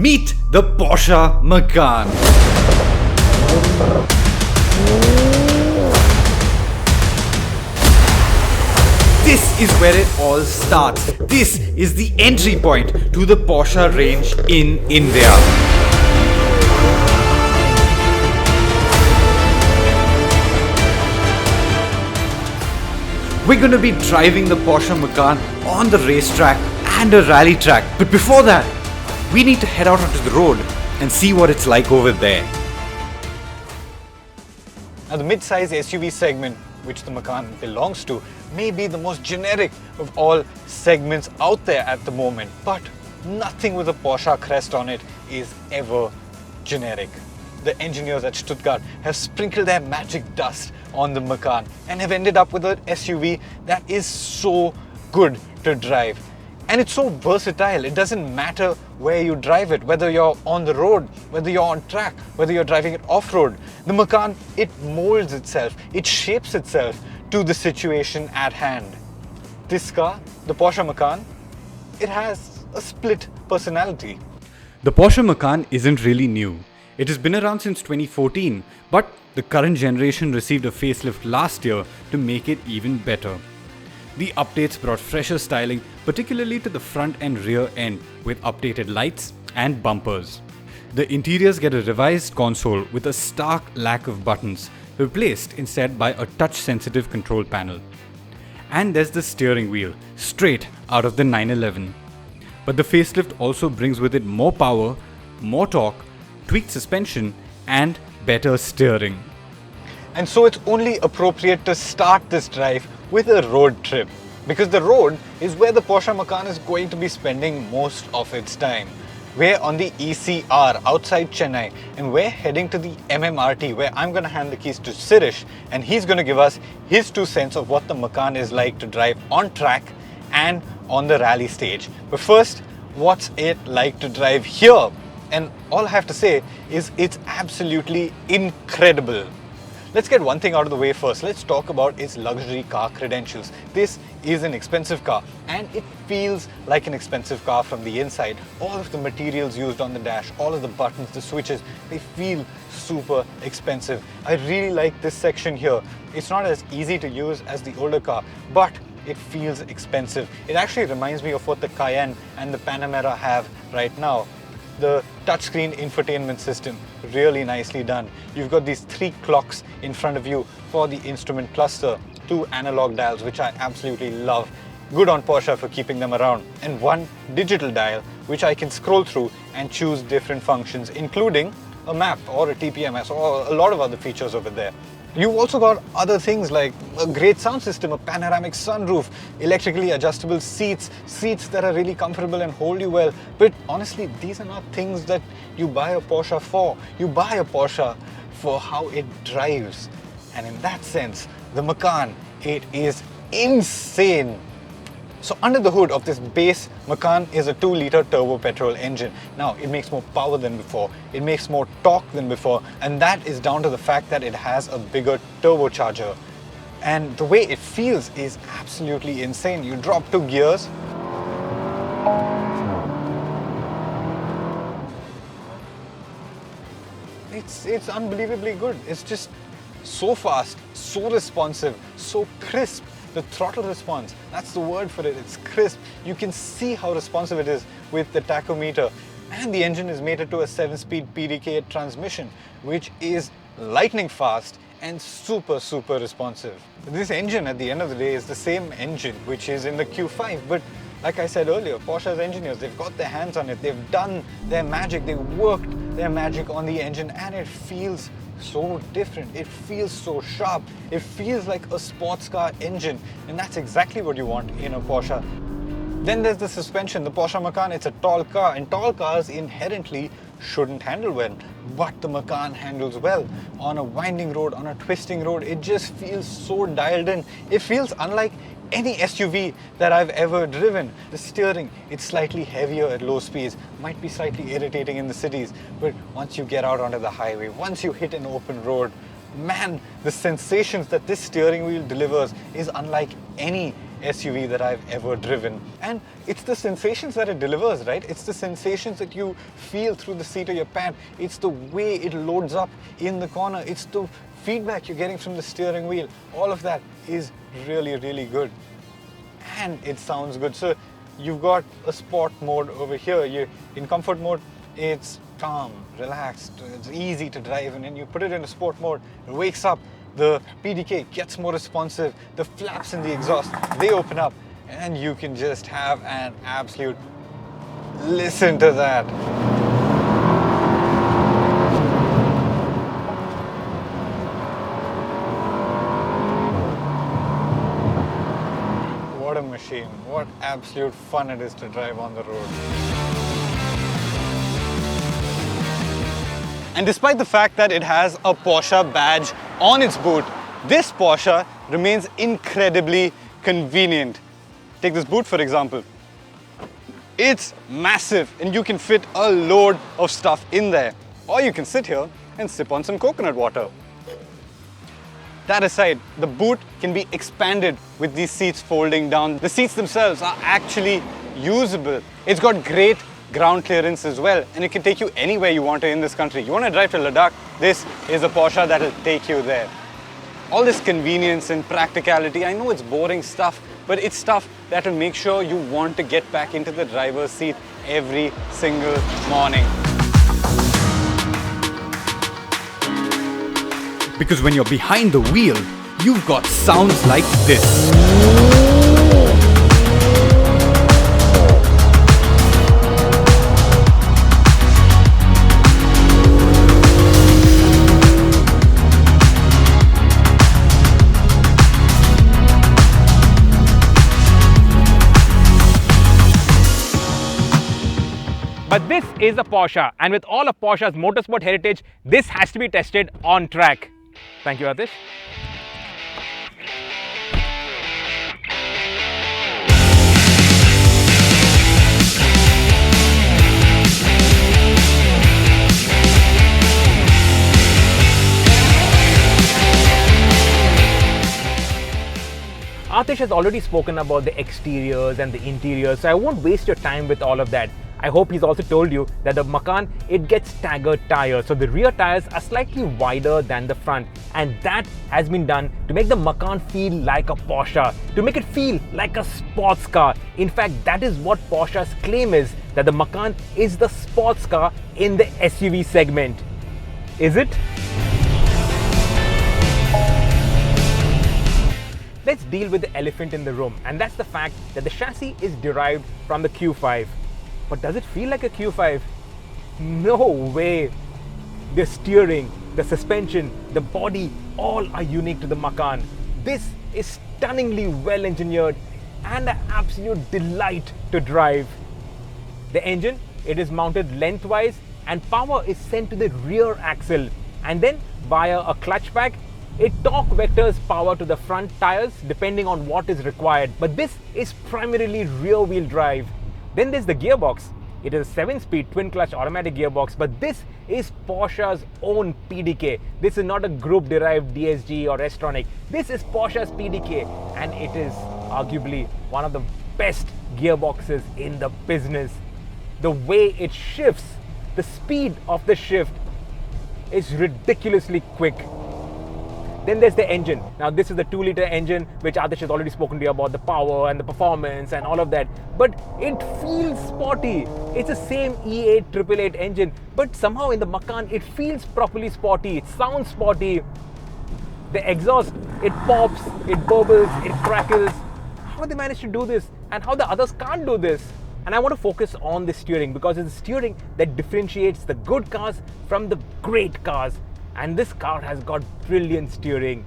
Meet the Porsche Macan. This is where it all starts. This is the entry point to the Porsche range in India. We're going to be driving the Porsche Macan on the racetrack and a rally track. But before that, we need to head out onto the road and see what it's like over there. Now, the mid-size SUV segment, which the Macan belongs to, may be the most generic of all segments out there at the moment, but nothing with a Porsche crest on it is ever generic. The engineers at Stuttgart have sprinkled their magic dust on the Macan and have ended up with an SUV that is so good to drive. And it's so versatile. It doesn't matter where you drive it, whether you're on the road, whether you're on track, whether you're driving it off-road. The Macan, it molds itself, it shapes itself to the situation at hand. This car, the Porsche Macan, it has a split personality. The Porsche Macan isn't really new. It has been around since 2014, but the current generation received a facelift last year to make it even better. The updates brought fresher styling, particularly to the front and rear end, with updated lights and bumpers. The interiors get a revised console with a stark lack of buttons, replaced instead by a touch-sensitive control panel. And there's the steering wheel, straight out of the 911. But the facelift also brings with it more power, more torque, tweaked suspension, and better steering. And so it's only appropriate to start this drive with a road trip, because the road is where the Porsche Macan is going to be spending most of its time. We're on the ECR outside Chennai, and we're heading to the MMRT, where I'm going to hand the keys to Sirish, and he's going to give us his 2 cents of what the Macan is like to drive on track and on the rally stage. But first, what's it like to drive here? And all I have to say is it's absolutely incredible. Let's get one thing out of the way first. Let's talk about its luxury car credentials. This is an expensive car, and it feels like an expensive car from the inside. All of the materials used on the dash, all of the buttons, the switches, they feel super expensive. I really like this section here. It's not as easy to use as the older car, but it feels expensive. It actually reminds me of what the Cayenne and the Panamera have right now. The touchscreen infotainment system, really nicely done. You've got these 3 clocks in front of you for the instrument cluster, 2 analog dials, which I absolutely love. Good on Porsche for keeping them around. And 1 digital dial, which I can scroll through and choose different functions, including a map or a TPMS or a lot of other features over there. You've also got other things like a great sound system, a panoramic sunroof, electrically adjustable seats that are really comfortable and hold you well. But honestly, these are not things that you buy a Porsche for. You buy a Porsche for how it drives. And in that sense, the Macan, it is insane. So under the hood of this base Macan is a 2-liter turbo petrol engine. Now, it makes more power than before, it makes more torque than before, and that is down to the fact that it has a bigger turbocharger. And the way it feels is absolutely insane. You drop 2 gears, it's unbelievably good. It's just so fast, so responsive, so crisp. The throttle response, that's the word for it, it's crisp. You can see how responsive it is with the tachometer. And the engine is mated to a 7-speed PDK transmission, which is lightning fast and super responsive. This engine at the end of the day is the same engine which is in the Q5, but like I said earlier, Porsche's engineers, they've got their hands on it, they've done their magic, they've worked their magic on the engine, and it feels so different. It feels so sharp. It feels like a sports car engine, and that's exactly what you want in a Porsche. Then there's the suspension. The Porsche Macan, it's a tall car, and tall cars inherently shouldn't handle well, but the Macan handles well. On a winding road, on a twisting road, it just feels so dialed in. It feels unlike any SUV that I've ever driven. The steering, it's slightly heavier at low speeds, might be slightly irritating in the cities, but once you get out onto the highway, once you hit an open road, man, the sensations that this steering wheel delivers is unlike any SUV that I've ever driven. And it's the sensations that it delivers, right? It's the sensations that you feel through the seat of your pant. It's the way it loads up in the corner. It's the feedback you're getting from the steering wheel. All of that is really, really good. And it sounds good. So you've got a sport mode over here. You're in comfort mode, it's calm, relaxed, it's easy to drive, and then you put it in a sport mode, it wakes up, the PDK gets more responsive, the flaps in the exhaust, they open up, and you can just have an absolute listen to that. What a machine, what absolute fun it is to drive on the road. And despite the fact that it has a Porsche badge on its boot, this Porsche remains incredibly convenient. Take this boot for example. It's massive and you can fit a load of stuff in there. Or you can sit here and sip on some coconut water. That aside, the boot can be expanded with these seats folding down. The seats themselves are actually usable. It's got great ground clearance as well, and it can take you anywhere you want to in this country. You want to drive to Ladakh, this is a Porsche that'll take you there. All this convenience and practicality, I know it's boring stuff, but it's stuff that will make sure you want to get back into the driver's seat every single morning. Because when you're behind the wheel, you've got sounds like this. But this is a Porsche, and with all of Porsche's motorsport heritage, this has to be tested on track. Thank you, Atish. Atish has already spoken about the exteriors and the interiors, so I won't waste your time with all of that. I hope he's also told you that the Macan, it gets staggered tires, so the rear tires are slightly wider than the front, and that has been done to make the Macan feel like a Porsche, to make it feel like a sports car. In fact, that is what Porsche's claim is, that the Macan is the sports car in the SUV segment. Is it? Let's deal with the elephant in the room, and that's the fact that the chassis is derived from the Q5. But does it feel like a Q5? No way! The steering, the suspension, the body, all are unique to the Macan. This is stunningly well engineered and an absolute delight to drive. The engine, it is mounted lengthwise and power is sent to the rear axle, and then via a clutch pack, it torque vectors power to the front tires depending on what is required. But this is primarily rear wheel drive. Then there's the gearbox. It is a 7-speed twin-clutch automatic gearbox, but this is Porsche's own PDK. This is not a group-derived DSG or S-tronic. This is Porsche's PDK, and it is arguably one of the best gearboxes in the business. The way it shifts, the speed of the shift is ridiculously quick. Then there's the engine. Now this is the 2-liter engine, which Atish has already spoken to you about the power and the performance and all of that. But it feels sporty. It's the same E8 888 engine, but somehow in the Macan, it feels properly sporty. It sounds sporty. The exhaust, it pops, it burbles, it crackles. How they managed to do this and how the others can't do this? And I want to focus on the steering, because it's the steering that differentiates the good cars from the great cars. And this car has got brilliant steering.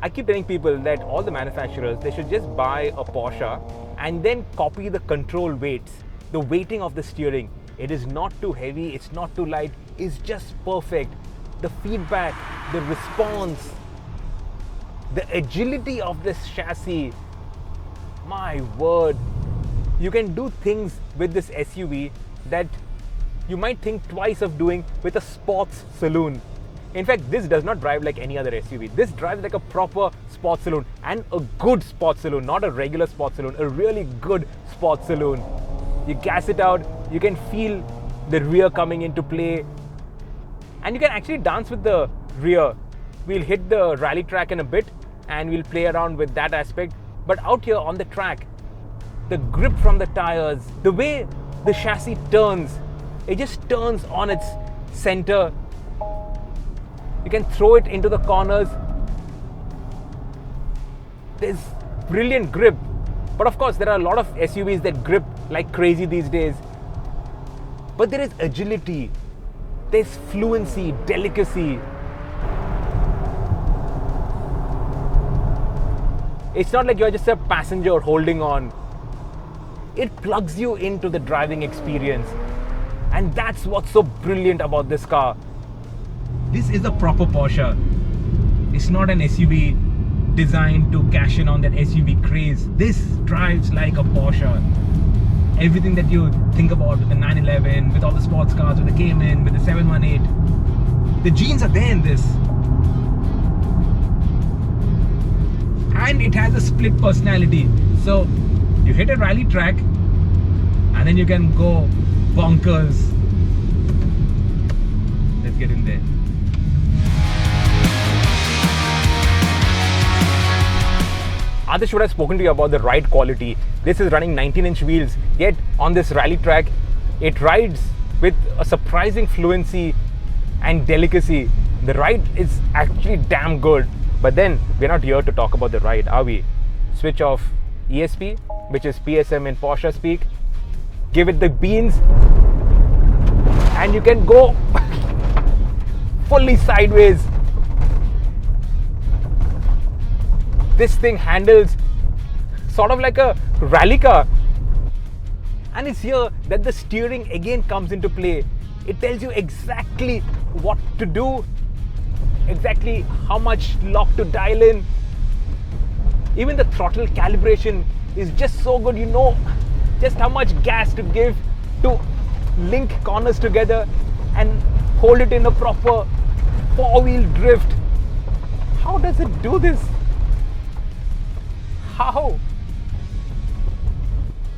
I keep telling people that all the manufacturers, they should just buy a Porsche and then copy the control weights, the weighting of the steering. It is not too heavy, it's not too light, it's just perfect. The feedback, the response, the agility of this chassis, my word. You can do things with this SUV that you might think twice of doing with a sports saloon. In fact, this does not drive like any other SUV. This drives like a proper sports saloon, and a good sports saloon, not a regular sports saloon, a really good sports saloon. You gas it out, you can feel the rear coming into play, and you can actually dance with the rear. We'll hit the rally track in a bit and we'll play around with that aspect. But out here on the track, the grip from the tires, the way the chassis turns, it just turns on its center. You can throw it into the corners. There's brilliant grip. But of course, there are a lot of SUVs that grip like crazy these days. But there is agility, there's fluency, delicacy. It's not like you're just a passenger holding on. It plugs you into the driving experience. And that's what's so brilliant about this car. This is a proper Porsche. It's not an SUV designed to cash in on that SUV craze. This drives like a Porsche. Everything that you think about with the 911, with all the sports cars, with the Cayman, with the 718, the genes are there in this. And it has a split personality. So you hit a rally track and then you can go bonkers. Let's get in there. Adish would have spoken to you about the ride quality. This is running 19-inch wheels, yet on this rally track, it rides with a surprising fluency and delicacy. The ride is actually damn good. But then, we're not here to talk about the ride, are we? Switch off ESP, which is PSM in Porsche speak. Give it the beans, and you can go fully sideways. This thing handles sort of like a rally car. And it's here that the steering again comes into play. It tells you exactly what to do, exactly how much lock to dial in. Even the throttle calibration is just so good. You know just how much gas to give to link corners together and hold it in a proper four-wheel drift. How does it do this? How?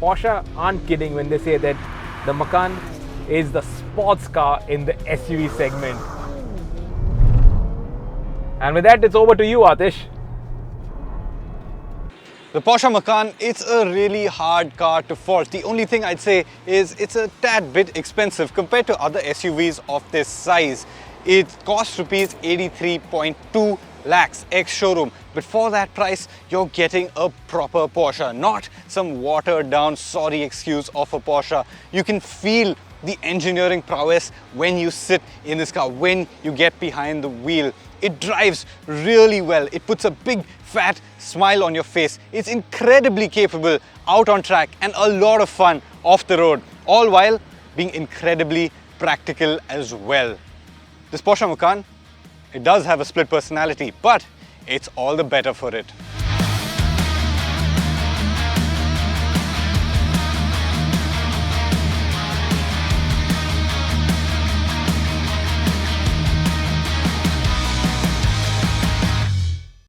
Porsche aren't kidding when they say that the Macan is the sports car in the SUV segment. And with that, it's over to you, Atish. The Porsche Macan, it's a really hard car to fault. The only thing I'd say is it's a tad bit expensive compared to other SUVs of this size. It costs rupees 83.2 lakhs ex-showroom. But for that price, you're getting a proper Porsche, not some watered down sorry excuse of a Porsche. You can feel the engineering prowess when you sit in this car, when you get behind the wheel. It drives really well. It puts a big fat smile on your face. It's incredibly capable out on track and a lot of fun off the road, all while being incredibly practical as well. This Porsche Macan, it does have a split personality, but it's all the better for it.